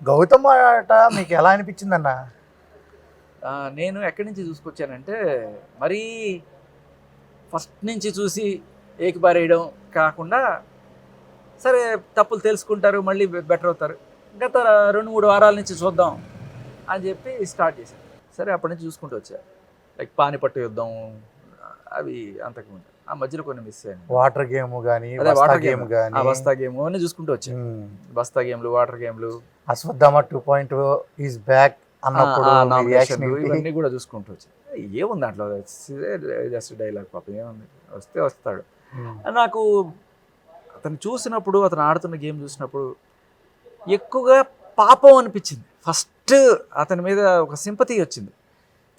గౌతమ్ ఆట మీకు ఎలా అనిపించిందన్న? నేను ఎక్కడి నుంచి చూసుకొచ్చానంటే మరీ ఫస్ట్ నుంచి చూసి ఏకిపారేయడం కాకుండా, సరే తప్పులు తెలుసుకుంటారు, మళ్ళీ బెటర్ అవుతారు, గత 2-3 వారాల నుంచి చూద్దాం అని చెప్పి స్టార్ట్ చేశాను. సరే అప్పటి నుంచి చూసుకుంటూ వచ్చా. లైక్ పానిపట్టు యుద్ధం అవి అంతకుముందు, ఆ మధ్యలో కొన్ని మిస్ అయ్యాను. వాటర్ గేమ్ కానీ, వాటర్ గేమ్ కానీ, బస్తా గేమ్ అన్నీ చూసుకుంటూ వచ్చాను. బస్తా గేమ్లు, వాటర్ గేమ్లు, అశ్వత్థామ 2.0 ఈజ్ బ్యాక్ అన్నప్పుడు ఇవన్నీ కూడా చూసుకుంటూ వచ్చాను. ఏముంది దాంట్లో, జస్ట్ డైలాగ్ పాపం, ఏముంది, వస్తే వస్తాడు. నాకు అతను చూసినప్పుడు, అతను ఆడుతున్న గేమ్ చూసినప్పుడు ఎక్కువగా పాపం అనిపించింది. ఫస్ట్ అతని మీద ఒక సింపతి వచ్చింది,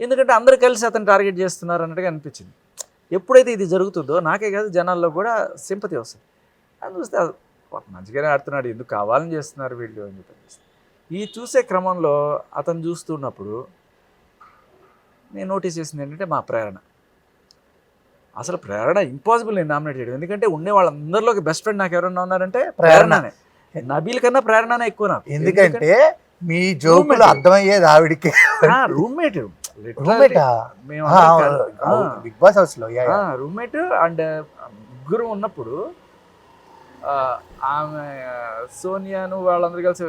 ఎందుకంటే అందరూ కలిసి అతను టార్గెట్ చేస్తున్నారు అన్నట్టుగా అనిపించింది. ఎప్పుడైతే ఇది జరుగుతుందో నాకే కాదు జనాల్లో కూడా సింపతి వస్తుంది. అది చూస్తే మంచిగానే ఆడుతున్నాడు, ఎందుకు కావాలని చేస్తున్నారు వీళ్ళు అని చెప్పి ఈ చూసే క్రమంలో అతను చూస్తున్నప్పుడు నేను నోటీస్ చేసింది ఏంటంటే మా ప్రేరణ. అసలు ప్రేరణ ఇంపాసిబుల్ నేను నామినేట్ చేయడం, ఎందుకంటే ఉండే వాళ్ళందరిలోకి బెస్ట్ ఫ్రెండ్ నాకు ఎవరన్నా ఉన్నారంటే ప్రేరణనే. నబీల్ కన్నా ప్రేరణనే ఎక్కువ నాకు, ఎందుకంటే మీ జోకులు అర్థమయ్యేది ఆవిడికి. రూమ్మేట్ బిగ్ బాస్ హౌస్ లో రూమ్మేట్ అండ్ ముగ్గురు ఉన్నప్పుడు ఆమె సోనియాను వాళ్ళందరూ కలిసి,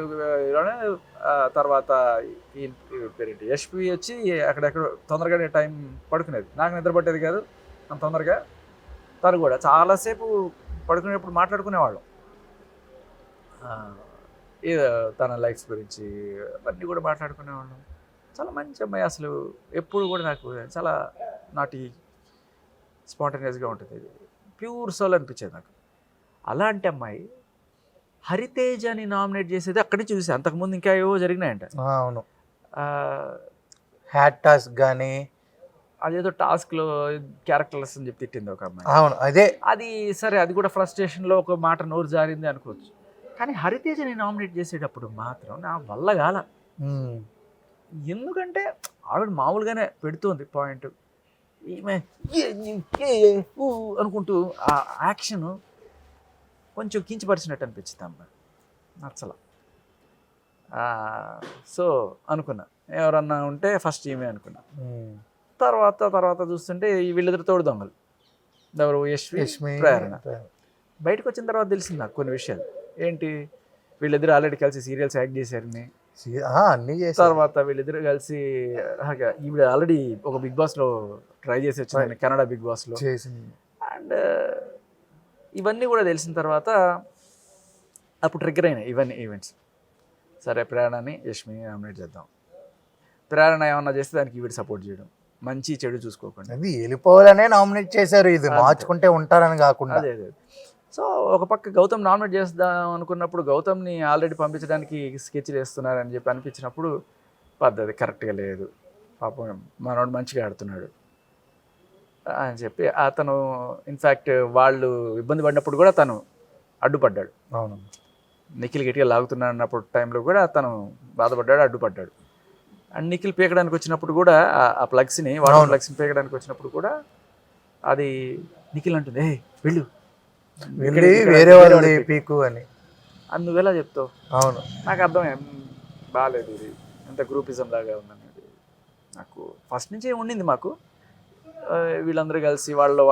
తర్వాత పేరేంటి యశ్వి వచ్చి అక్కడెక్కడ తొందరగానే టైం పడుకునేది, నాకు నిద్ర పట్టేది కాదు అంత తొందరగా. తను కూడా చాలాసేపు పడుకునేటప్పుడు మాట్లాడుకునేవాళ్ళం, తన లైఫ్స్ గురించి అవన్నీ కూడా మాట్లాడుకునేవాళ్ళం. చాలా మంచి అమ్మాయి, అసలు ఎప్పుడు కూడా నాకు చాలా నాటి స్పాంటేనియస్గా ఉంటుంది, ప్యూర్ సోల్ అనిపించేది నాకు. అలాంటి అమ్మాయి హరితేజని నామినేట్ చేసేది అక్కడి నుంచి చూసి, అంతకుముందు ఇంకా ఏవో జరిగినాయంట. అవును, హ్యాట్ టాస్క్ కానీ అదేదో టాస్క్లో క్యారెక్టర్లెస్ అని చెప్పి తిట్టింది ఒక అమ్మాయి. అవును, అదే అది సరే, అది కూడా ఫ్రస్ట్రేషన్లో ఒక మాట నోరు జారింది అనుకోవచ్చు. కానీ హరితేజని నామినేట్ చేసేటప్పుడు మాత్రం నా వల్ల కాల. ఎందుకంటే ఆవిడ మామూలుగానే పెడుతుంది పాయింట్, ఈమె అనుకుంటూ ఆ యాక్షన్ కొంచెం కించపరిచినట్టు అనిపించింది అమ్మాయి, నచ్చల. సో అనుకున్నా ఎవరన్నా ఉంటే ఫస్ట్ ఈమె అనుకున్నా. తర్వాత చూస్తుంటే వీళ్ళిద్దరు తోడు దొంగలు, ఎవరు యశ్వి ప్రేరణ. బయటకు వచ్చిన తర్వాత తెలిసింది నాకు కొన్ని విషయాలు. ఏంటి, వీళ్ళిద్దరు ఆల్రెడీ కలిసి సీరియల్స్ యాక్ట్ చేశారని, తర్వాత వీళ్ళిద్దరు కలిసి ఈవిడ ఆల్రెడీ ఒక బిగ్ బాస్లో ట్రై చేసి వచ్చింది, కెనడా బిగ్ బాస్లో. అండ్ ఇవన్నీ కూడా తెలిసిన తర్వాత అప్పుడు ట్రిగ్గర్ అయినాయి ఇవన్నీ ఈవెంట్స్. సరే ప్రేరణని యశ్మి నామినేట్ చేద్దాం, ప్రేరణ ఏమన్నా చేస్తే దానికి ఈవిడ సపోర్ట్ చేయడం, మంచి చెడు చూసుకోకుండా. అది వెళ్ళిపోవాలనే నామినేట్ చేశారు, ఇది మార్చుకుంటే ఉంటారని కాకుండా. అదే. సో ఒక పక్క గౌతమ్ నామినేట్ చేద్దాం అనుకున్నప్పుడు, గౌతమ్ని ఆల్రెడీ పంపించడానికి స్కెచ్లు వేస్తున్నారని చెప్పి అనిపించినప్పుడు పద్ధతి కరెక్ట్గా లేదు, పాపం మనోడు మంచిగా ఆడుతున్నాడు అని చెప్పి అతను, ఇన్ఫ్యాక్ట్ వాళ్ళు ఇబ్బంది పడినప్పుడు కూడా తను అడ్డుపడ్డాడు. అవును, నిఖిల్ గట్టిగా లాగుతున్నాడు అన్నప్పుడు టైంలో కూడా తను బాధపడ్డాడు, అడ్డుపడ్డాడు. అండ్ నిఖిల్ పీకడానికి వచ్చినప్పుడు కూడా ఆ ప్లగ్స్ని, వాటర్ ప్లగ్స్ని పీకడానికి వచ్చినప్పుడు కూడా అది నిఖిల్ అంటుంది, ఏ వెళ్ళు వేరే వాళ్ళు పీకు అని. అందువల్ల చెప్తావు. అవును, నాకు అర్థమే, బాగాలేదు, ఇది ఎంత గ్రూపిజం లాగా ఉందనేది నాకు ఫస్ట్ నుంచే ఉండింది. మాకు వీళ్ళందరూ కలిసి వాళ్ళు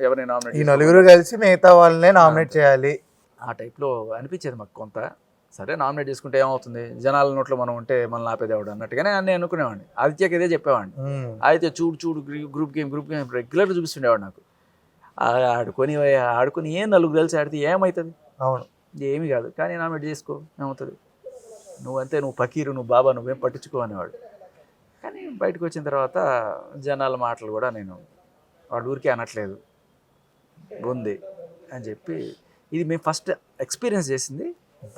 ఎవరిని నామినేట్, ఈ నలుగురు కలిసి మిగతా వాళ్ళనే నామినేట్ చేయాలి ఆ టైప్లో అనిపించేది మాకు కొంత. సరే నామినేట్ చేసుకుంటే ఏమవుతుంది, జనాల నోట్లో మనం ఉంటే మనల్ని ఆపేదేవాడు అన్నట్టుగానే నేను అనుకునేవాడిని. ఆదిత్యకి ఇదే చెప్పేవాడిని, ఆదిత్య చూడు గ్రూప్ గేమ్ రెగ్యులర్గా చూపిస్తుండేవాడు నాకు. ఆడుకొని ఏం నలుగురు కలిసి ఆడితే ఏమవుతుంది, అవును ఏమీ కాదు, కానీ నామినేట్ చేసుకో ఏమవుతుంది, నువ్వంతే, నువ్వు పకీరు, నువ్వు బాబా, నువ్వేం పట్టించుకో అనేవాడు. కానీ బయటకు వచ్చిన తర్వాత జనాల మాటలు కూడా నేను వాడు ఊరికే అనట్లేదు ఉంది అని చెప్పి, ఇది మేము ఫస్ట్ ఎక్స్పీరియన్స్ చేసింది.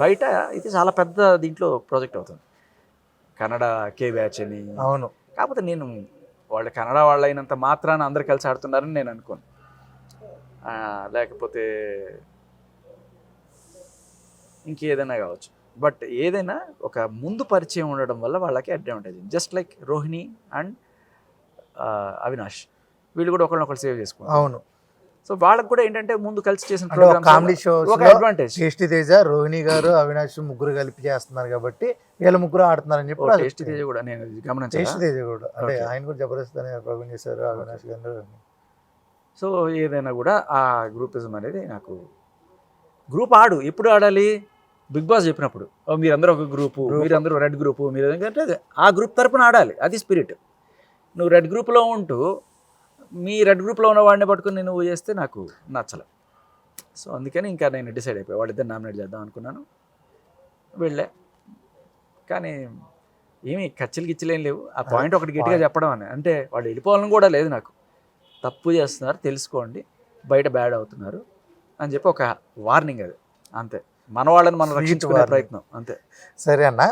బయట ఇది చాలా పెద్ద దీంట్లో ప్రాజెక్ట్ అవుతుంది, కన్నడ కే బ్యాచ్ అని. అవును, కాకపోతే నేను వాళ్ళు కన్నడ వాళ్ళు అయినంత మాత్రాన అందరు కలిసి ఆడుతున్నారని నేను అనుకోను, లేకపోతే ఇంకేదైనా కావచ్చు. బట్ ఏదైనా ఒక ముందు పరిచయం ఉండడం వల్ల వాళ్ళకి advantage. Just like Rohini and Avinash, వీళ్ళు కూడా ఒకళ్ళనొకళ్ళు సేవ్ చేసుకుంటారు. అవును, సో వాళ్ళకి కూడా ఏంటంటే ముందు కలిసి చేసిన అంటే ఒక కామెడీ ప్రోగ్రామ్స్ షోస్ ఒక అడ్వాంటేజ్. టేస్టీ తేజ, రోహిణి గారు, అవినాష్ ముగ్గురు కలిపి చేస్తున్నారు కాబట్టి వీళ్ళ ముగ్గురు ఆడుతున్నారని చెప్పి టేస్టీ తేజ కూడా నేను గమనించాను. టేస్టీ తేజ కూడా అంటే Okay. ఆయన కూడా జబర్దస్త్ అనే ప్రోగ్రామ్ చేశారు, అవినాష్ గారు. సో ఏదైనా కూడా ఆ గ్రూపిజం అనేది నాకు గ్రూప్ ఎప్పుడు ఆడాలి బిగ్ బాస్ చెప్పినప్పుడు మీరందరూ ఒక గ్రూపు, మీరందరూ రెడ్ గ్రూపు, మీరు ఎందుకంటే ఆ గ్రూప్ తరపున ఆడాలి, అది స్పిరిట్. నువ్వు రెడ్ గ్రూప్లో ఉంటూ మీ రెడ్ గ్రూప్లో ఉన్న వాడిని పట్టుకుని నువ్వు చేస్తే నాకు నచ్చలే. సో అందుకని ఇంకా నేను డిసైడ్ అయిపోయి వాళ్ళిద్దరు నామినేట్ చేద్దాం అనుకున్నాను, వెళ్ళే. కానీ ఏమి కచ్చలు గిచ్చలేం లేవు. ఆ పాయింట్ ఒకటి గట్టిగా చెప్పడం అని, అంటే వాళ్ళు వెళ్ళిపోవాలని కూడా లేదు నాకు. తప్పు చేస్తున్నారు తెలుసుకోండి, బయట బ్యాడ్ అవుతున్నారు అని చెప్పి ఒక వార్నింగ్, అది అంతే. మన వాళ్ళని మనం రక్షించుకునే ప్రయత్నం అంతే. సరే అన్న.